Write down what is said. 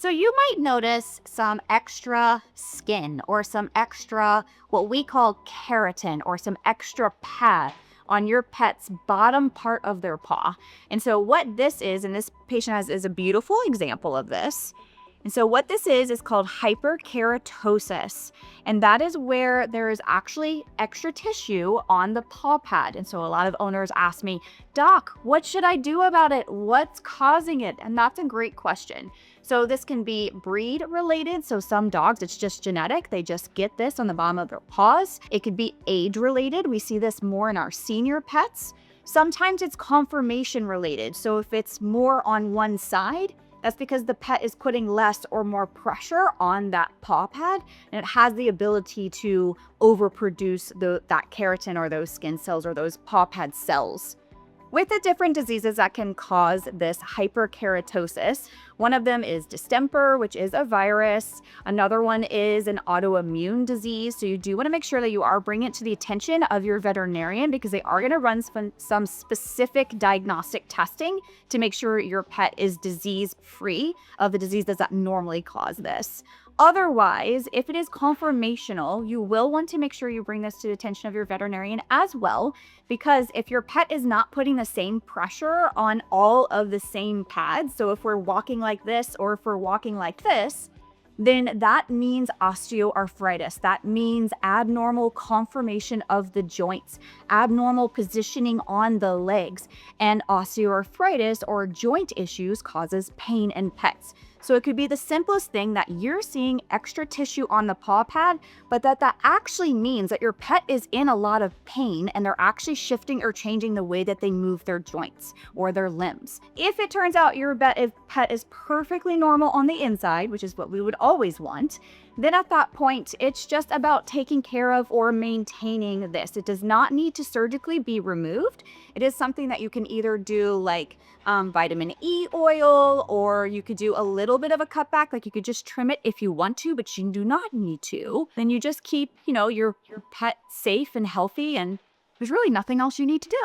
So you might notice some extra skin or some extra what we call keratin or some extra pad on your pet's bottom part of their paw. And so what this is, and this patient is a beautiful example of this. And so what this is called hyperkeratosis. And that is where there is actually extra tissue on the paw pad. And so a lot of owners ask me, Doc, what should I do about it? What's causing it? And that's a great question. So this can be breed related. So some dogs, it's just genetic. They just get this on the bottom of their paws. It could be age related. We see this more in our senior pets. Sometimes it's conformation related. So if it's more on one side, that's because the pet is putting less or more pressure on that paw pad, and it has the ability to overproduce that keratin or those skin cells or those paw pad cells. With the different diseases that can cause this hyperkeratosis, one of them is distemper, which is a virus. Another one is an autoimmune disease. So you do want to make sure that you are bringing it to the attention of your veterinarian because they are going to run some specific diagnostic testing to make sure your pet is disease-free of the diseases that normally cause this. Otherwise, if it is conformational, you will want to make sure you bring this to the attention of your veterinarian as well, because if your pet is not putting the same pressure on all of the same pads, so if we're walking like this or if we're walking like this, then that means osteoarthritis. That means abnormal conformation of the joints, abnormal positioning on the legs, and osteoarthritis or joint issues causes pain in pets. So it could be the simplest thing that you're seeing extra tissue on the paw pad, but that actually means that your pet is in a lot of pain and they're actually shifting or changing the way that they move their joints or their limbs. If it turns out your pet is perfectly normal on the inside, which is what we would always want, then at that point, it's just about taking care of or maintaining this. It does not need to surgically be removed. It is something that you can either do like vitamin E oil, or you could do a little bit of a cutback, like you could just trim it if you want to, but you do not need to. Then you just keep, your pet safe and healthy, and there's really nothing else you need to do.